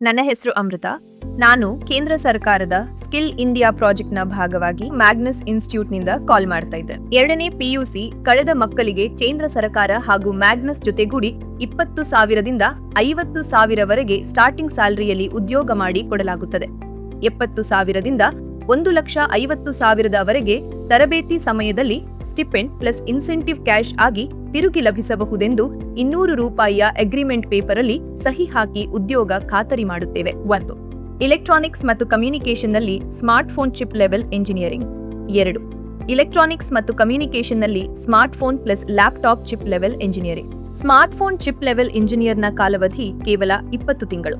ನನ್ನ ಹೆಸರು ಅಮೃತ. ನಾನು ಕೇಂದ್ರ ಸರ್ಕಾರದ ಸ್ಕಿಲ್ ಇಂಡಿಯಾ ಪ್ರಾಜೆಕ್ಟ್ನ ಭಾಗವಾಗಿ ಮ್ಯಾಗ್ನಸ್ ಇನ್ಸ್ಟಿಟ್ಯೂಟ್ನಿಂದ ಕಾಲ್ ಮಾಡ್ತಾ ಇದ್ದೇನೆ. 2ನೇ PUC ಕಳೆದ ಮಕ್ಕಳಿಗೆ ಕೇಂದ್ರ ಸರ್ಕಾರ ಹಾಗೂ ಮ್ಯಾಗ್ನಸ್ ಜೊತೆಗೂಡಿ 20,000ದಿಂದ 50,000ವರೆಗೆ ಸ್ಟಾರ್ಟಿಂಗ್ ಸ್ಯಾಲರಿಯಲ್ಲಿ ಉದ್ಯೋಗ ಮಾಡಿ ಕೊಡಲಾಗುತ್ತದೆ. 70,000ದಿಂದ 1,50,000ವರೆಗೆ ತರಬೇತಿ ಸಮಯದಲ್ಲಿ ಸ್ಟಿಪೆಂಡ್ ಪ್ಲಸ್ ಇನ್ಸೆಂಟಿವ್ ಕ್ಯಾಶ್ ಆಗಿ ತಿರುಗಿ ಲಭಿಸಬಹುದೆಂದು 200 ರೂಪಾಯಿಯ ಅಗ್ರಿಮೆಂಟ್ ಪೇಪರ್ ಅಲ್ಲಿ ಸಹಿ ಹಾಕಿ ಉದ್ಯೋಗ ಖಾತರಿ ಮಾಡುತ್ತೇವೆ. 1. ಇಲೆಕ್ಟ್ರಾನಿಕ್ಸ್ ಮತ್ತು ಕಮ್ಯುನಿಕೇಷನ್ನಲ್ಲಿ smart phone chip level engineering. 2. Electronics ಮತ್ತು ಕಮ್ಯುನಿಕೇಷನ್ನಲ್ಲಿ smart phone plus laptop chip level engineering. Smart phone chip level ಇಂಜಿನಿಯರ್ನ ಕಾಲಾವಧಿ ಕೇವಲ 20 ತಿಂಗಳು.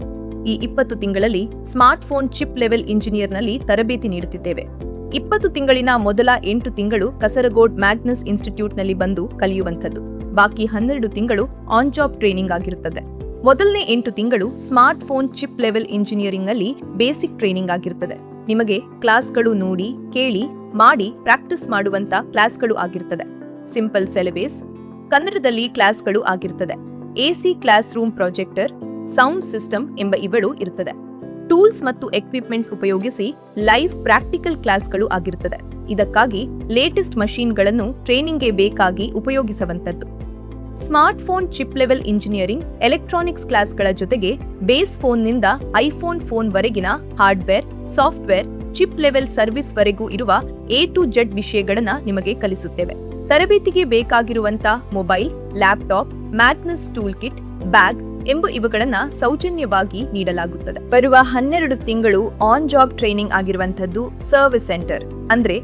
ಈ 20 ತಿಂಗಳಲ್ಲಿ ಸ್ಮಾರ್ಟ್ ಫೋನ್ ಚಿಪ್ ಲೆವೆಲ್ ಇಂಜಿನಿಯರ್ನಲ್ಲಿ ತರಬೇತಿ ನೀಡುತ್ತಿದ್ದೇವೆ. 20 ತಿಂಗಳಿನ ಮೊದಲ 8 ತಿಂಗಳು ಕಸರಗೋಡ್ ಮ್ಯಾಗ್ನಸ್ ಇನ್ಸ್ಟಿಟ್ಯೂಟ್ನಲ್ಲಿ ಬಂದು ಕಲಿಯುವಂಥದ್ದು. ಬಾಕಿ 12 ತಿಂಗಳು ಆನ್ ಜಾಬ್ ಟ್ರೈನಿಂಗ್ ಆಗಿರುತ್ತದೆ. ಮೊದಲನೇ 8 ತಿಂಗಳು smart phone chip level engineering ಅಲ್ಲಿ ಬೇಸಿಕ್ ಟ್ರೈನಿಂಗ್ ಆಗಿರುತ್ತದೆ. ನಿಮಗೆ ಕ್ಲಾಸ್ಗಳು ನೋಡಿ, ಕೇಳಿ, ಮಾಡಿ ಪ್ರಾಕ್ಟೀಸ್ ಮಾಡುವಂತ ಕ್ಲಾಸ್ಗಳು ಆಗಿರುತ್ತದೆ. ಸಿಂಪಲ್ ಸಿಲೆಬಸ್, ಕನ್ನಡದಲ್ಲಿ ಕ್ಲಾಸ್ಗಳು ಆಗಿರುತ್ತದೆ. AC class room, projector, sound system ಎಂಬ ಇವುಗಳು ಇರುತ್ತದೆ. ಟೂಲ್ಸ್ ಮತ್ತು ಎಕ್ವಿಪ್ಮೆಂಟ್ಸ್ ಉಪಯೋಗಿಸಿ ಲೈವ್ ಪ್ರಾಕ್ಟಿಕಲ್ ಕ್ಲಾಸ್ಗಳು ಆಗಿರುತ್ತದೆ. ಇದಕ್ಕಾಗಿ ಲೇಟೆಸ್ಟ್ ಮಷೀನ್ಗಳನ್ನು ಟ್ರೈನಿಂಗ್ಗೆ ಬೇಕಾಗಿ ಉಪಯೋಗಿಸುವಂತದ್ದು. Smart phone chip level engineering electronics ಕ್ಲಾಸ್ಗಳ ಜೊತೆಗೆ ಬೇಸ್ ಫೋನ್ನಿಂದ ಐಫೋನ್ ಫೋನ್ ವರೆಗಿನ hardware, software, chip level service ವರೆಗೂ ಇರುವ A to Z ವಿಷಯಗಳನ್ನ ನಿಮಗೆ ಕಲಿಸುತ್ತೇವೆ. ತರಬೇತಿಗೆ ಬೇಕಾಗಿರುವಂತ mobile, laptop, Magnus tool kit, bag ಎಂಬ ಇವುಗಳನ್ನ ಸೌಜನ್ಯವಾಗಿ ನೀಡಲಾಗುತ್ತದೆ. ಬರುವ 12 ತಿಂಗಳು ಆನ್ ಜಾಬ್ ಟ್ರೈನಿಂಗ್ ಆಗಿರುವಂತದ್ದು ಸರ್ವಿಸ್ ಸೆಂಟರ್. ಅಂದ್ರೆ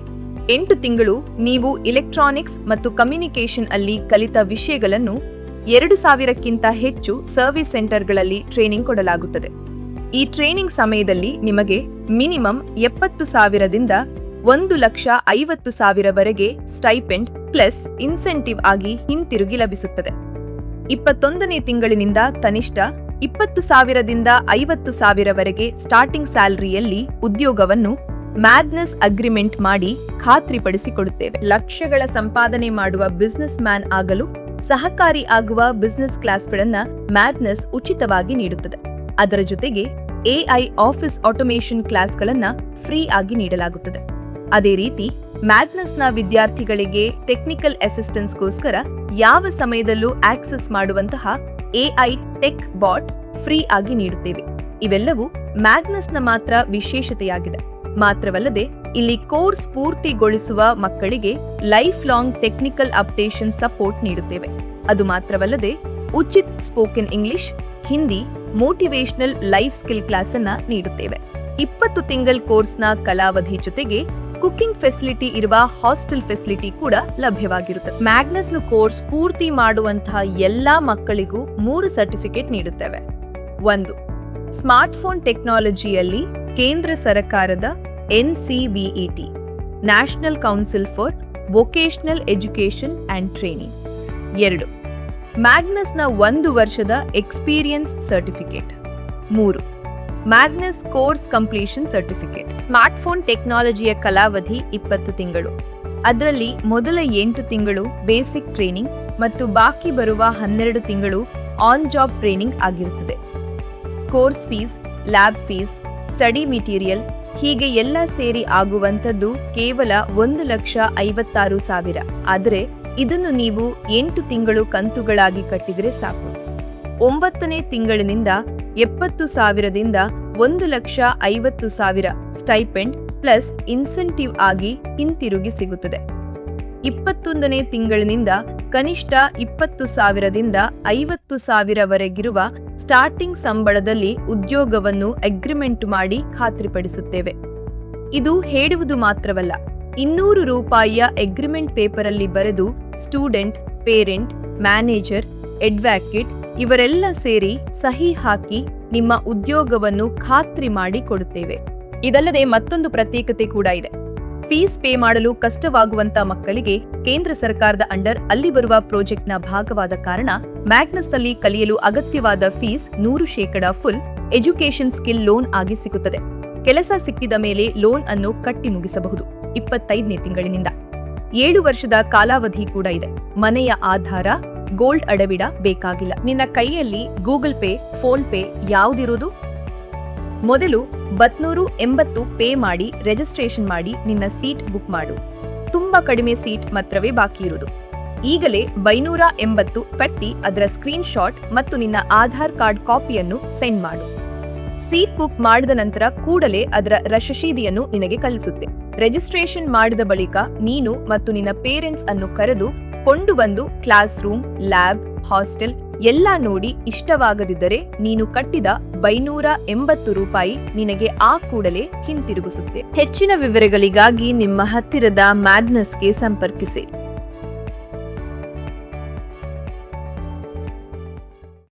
8 ತಿಂಗಳು ನೀವು ಇಲೆಕ್ಟ್ರಾನಿಕ್ಸ್ ಮತ್ತು ಕಮ್ಯುನಿಕೇಷನ್ ಅಲ್ಲಿ ಕಲಿತ ವಿಷಯಗಳನ್ನು 2,000ಕ್ಕಿಂತ ಹೆಚ್ಚು ಸರ್ವಿಸ್ ಸೆಂಟರ್ಗಳಲ್ಲಿ ಟ್ರೈನಿಂಗ್ ಕೊಡಲಾಗುತ್ತದೆ. ಈ ಟ್ರೈನಿಂಗ್ ಸಮಯದಲ್ಲಿ ನಿಮಗೆ ಮಿನಿಮಮ್ 70,000ದಿಂದ 1,50,000ವರೆಗೆ ಸ್ಟೈಪೆಂಡ್ ಪ್ಲಸ್ ಇನ್ಸೆಂಟಿವ್ ಆಗಿ ಹಿಂತಿರುಗಿ ಲಭಿಸುತ್ತದೆ. 21ನೇ ತಿಂಗಳಿನಿಂದ ಕನಿಷ್ಠ 20,000ದಿಂದ 50,000ವರೆಗೆ ಸ್ಟಾರ್ಟಿಂಗ್ ಸ್ಯಾಲರಿಯಲ್ಲಿ ಉದ್ಯೋಗವನ್ನು ಮ್ಯಾಗ್ನಸ್ ಅಗ್ರಿಮೆಂಟ್ ಮಾಡಿ ಖಾತ್ರಿಪಡಿಸಿಕೊಡುತ್ತೇವೆ. ಲಕ್ಷಗಳ ಸಂಪಾದನೆ ಮಾಡುವ ಬಿಸಿನೆಸ್ ಮ್ಯಾನ್ ಆಗಲು ಸಹಕಾರಿ ಆಗುವ ಬಿಸಿನೆಸ್ ಕ್ಲಾಸ್ಗಳನ್ನ ಮ್ಯಾಗ್ನಸ್ ಉಚಿತವಾಗಿ ನೀಡುತ್ತದೆ. ಅದರ ಜೊತೆಗೆ AI ಆಫೀಸ್ ಆಟೋಮೇಷನ್ ಕ್ಲಾಸ್ಗಳನ್ನ ಫ್ರೀ ಆಗಿ ನೀಡಲಾಗುತ್ತದೆ. ಅದೇ ರೀತಿ ಮ್ಯಾಗ್ನಸ್ನ ವಿದ್ಯಾರ್ಥಿಗಳಿಗೆ ಟೆಕ್ನಿಕಲ್ ಅಸಿಸ್ಟೆನ್ಸ್ಗೋಸ್ಕರ ಯಾವ ಸಮಯದಲ್ಲೂ ಆಕ್ಸೆಸ್ ಮಾಡುವಂತಹ AI ಟೆಕ್ ಬಾಟ್ ಫ್ರೀ ಆಗಿ ನೀಡುತ್ತೇವೆ. ಇವೆಲ್ಲವೂ ಮ್ಯಾಗ್ನಸ್ನ ಮಾತ್ರ ವಿಶೇಷತೆಯಾಗಿದೆ. ಮಾತ್ರವಲ್ಲದೆ ಇಲ್ಲಿ ಕೋರ್ಸ್ ಪೂರ್ತಿಗೊಳಿಸುವ ಮಕ್ಕಳಿಗೆ life long technical updation support ನೀಡುತ್ತೇವೆ. ಅದು ಮಾತ್ರವಲ್ಲದೆ ಉಚಿತ spoken English, Hindi, motivational life skill class ಅನ್ನ ನೀಡುತ್ತೇವೆ. 20 ತಿಂಗಳ ಕೋರ್ಸ್ನ ಕಾಲಾವಧಿ ಜೊತೆಗೆ ಕುಕಿಂಗ್ ಫೆಸಿಲಿಟಿ ಇರುವ ಹಾಸ್ಟೆಲ್ ಫೆಸಿಲಿಟಿ ಕೂಡ ಲಭ್ಯವಾಗಿರುತ್ತದೆ. ಮ್ಯಾಗ್ನಸ್ನ ಕೋರ್ಸ್ ಪೂರ್ತಿ ಮಾಡುವಂತಹ ಎಲ್ಲಾ ಮಕ್ಕಳಿಗೂ 3 ಸರ್ಟಿಫಿಕೇಟ್ ನೀಡುತ್ತೇವೆ. 1. ಸ್ಮಾರ್ಟ್ ಫೋನ್ ಟೆಕ್ನಾಲಜಿಯಲ್ಲಿ ಕೇಂದ್ರ ಸರ್ಕಾರದ NCVET national council for vocational education and training. 2. ಮ್ಯಾಗ್ನಸ್ನ 1 ವರ್ಷದ experience certificate. 3. Magnus course completion certificate. Smart phone ಟೆಕ್ನಾಲಜಿಯ ಕಾಲಾವಧಿ 20 ತಿಂಗಳು. ಅದರಲ್ಲಿ ಮೊದಲ 8 ತಿಂಗಳು ಬೇಸಿಕ್ ಟ್ರೈನಿಂಗ್ ಮತ್ತು ಬಾಕಿ ಬರುವ 12 ತಿಂಗಳು ಆನ್ ಜಾಬ್ ಟ್ರೈನಿಂಗ್ ಆಗಿರುತ್ತದೆ. Course fees, lab fees, study material ಹೀಗೆ ಎಲ್ಲ ಸೇರಿ ಆಗುವಂಥದ್ದು ಕೇವಲ 1,56,000. ಆದರೆ ಇದನ್ನು ನೀವು 8 ತಿಂಗಳು ಕಂತುಗಳಾಗಿ ಕಟ್ಟಿದರೆ ಸಾಕು. 9ನೇ ತಿಂಗಳಿನಿಂದ 70,000ದಿಂದ 1,50,000 ಸ್ಟೈಪೆಂಡ್ ಪ್ಲಸ್ ಇನ್ಸೆಂಟಿವ್ ಆಗಿ ಹಿಂತಿರುಗಿ ಸಿಗುತ್ತದೆ. 21ನೇ ತಿಂಗಳಿನಿಂದ ಕನಿಷ್ಠ 20,000ದಿಂದ 50,000ವರೆಗಿರುವ ಸ್ಟಾರ್ಟಿಂಗ್ ಸಂಬಳದಲ್ಲಿ ಉದ್ಯೋಗವನ್ನು ಅಗ್ರಿಮೆಂಟ್ ಮಾಡಿ ಖಾತ್ರಿಪಡಿಸುತ್ತೇವೆ. ಇದು ಹೇಳುವುದು ಮಾತ್ರವಲ್ಲ, 200 ರೂಪಾಯಿಯ ಅಗ್ರಿಮೆಂಟ್ ಪೇಪರ್ ಅಲ್ಲಿ ಬರೆದು ಸ್ಟೂಡೆಂಟ್, ಪೇರೆಂಟ್, ಮ್ಯಾನೇಜರ್, ಅಡ್ವೊಕೇಟ್ ಇವರೆಲ್ಲ ಸೇರಿ ಸಹಿ ಹಾಕಿ ನಿಮ್ಮ ಉದ್ಯೋಗವನ್ನು ಖಾತ್ರಿ ಮಾಡಿ ಕೊಡುತ್ತೇವೆ. ಇದಲ್ಲದೆ ಮತ್ತೊಂದು ಪ್ರತ್ಯೇಕತೆ ಕೂಡ ಇದೆ. ಫೀಸ್ ಪೇ ಮಾಡಲು ಕಷ್ಟವಾಗುವಂತ ಮಕ್ಕಳಿಗೆ ಕೇಂದ್ರ ಸರ್ಕಾರದ ಅಂಡರ್ ಅಲ್ಲಿ ಬರುವ ಪ್ರಾಜೆಕ್ಟ್ನ ಭಾಗವಾದ ಕಾರಣ ಮ್ಯಾಗ್ನಸ್ನಲ್ಲಿ ಕಲಿಯಲು ಅಗತ್ಯವಾದ fees 100% full education skill loan ಆಗಿ ಸಿಗುತ್ತದೆ. ಕೆಲಸ ಸಿಕ್ಕಿದ ಮೇಲೆ ಲೋನ್ ಅನ್ನು ಕಟ್ಟಿ ಮುಗಿಸಬಹುದು 25ನೇ ತಿಂಗಳಿನಿಂದ. 7 ವರ್ಷದ ಕಾಲಾವಧಿ ಕೂಡ ಇದೆ. ಮನೆಯ ಆಧಾರ, ಗೋಲ್ಡ್ ಅಡವಿಡ ಬೇಕಾಗಿಲ್ಲ. ನಿನ್ನ ಕೈಯಲ್ಲಿ ಗೂಗಲ್ ಪೇ, ಫೋನ್ ಪೇ ಯಾವುದಿರುವುದು ಮೊದಲು 280 ಪೇ ಮಾಡಿ ರಿಜಿಸ್ಟ್ರೇಷನ್ ಮಾಡಿ ನಿನ್ನ ಸೀಟ್ ಬುಕ್ ಮಾಡು. ತುಂಬಾ ಕಡಿಮೆ ಸೀಟ್ ಮಾತ್ರವೇ ಬಾಕಿ ಇರುವುದು. ಈಗಲೇ 280 ಕಟ್ಟಿ ಅದರ ಸ್ಕ್ರೀನ್ ಶಾಟ್ ಮತ್ತು ನಿನ್ನ ಆಧಾರ್ ಕಾರ್ಡ್ ಕಾಪಿಯನ್ನು ಸೆಂಡ್ ಮಾಡು. ಸೀಟ್ ಬುಕ್ ಮಾಡಿದ ನಂತರ ಕೂಡಲೇ ಅದರ ರಶೀದಿಯನ್ನು ನಿನಗೆ ಕಳಿಸುತ್ತೆ. ರಿಜಿಸ್ಟ್ರೇಷನ್ ಮಾಡಿದ ಬಳಿಕ ನೀನು ಮತ್ತು ನಿನ್ನ ಪೇರೆಂಟ್ಸ್ ಅನ್ನು ಕರೆದು ಕೊಂಡು ಬಂದು ಕ್ಲಾಸ್ ರೂಮ್, ಲ್ಯಾಬ್, ಹಾಸ್ಟೆಲ್ ಎಲ್ಲ ನೋಡಿ ಇಷ್ಟವಾಗದಿದ್ದರೆ ನೀನು ಕಟ್ಟಿದ 280 ರೂಪಾಯಿ ನಿನಗೆ ಆ ಕೂಡಲೇ ಹಿಂತಿರುಗಿಸುತ್ತೆ. ಹೆಚ್ಚಿನ ವಿವರಗಳಿಗಾಗಿ ನಿಮ್ಮ ಹತ್ತಿರದ ಮ್ಯಾಗ್ನಸ್ಗೆ ಸಂಪರ್ಕಿಸಿ.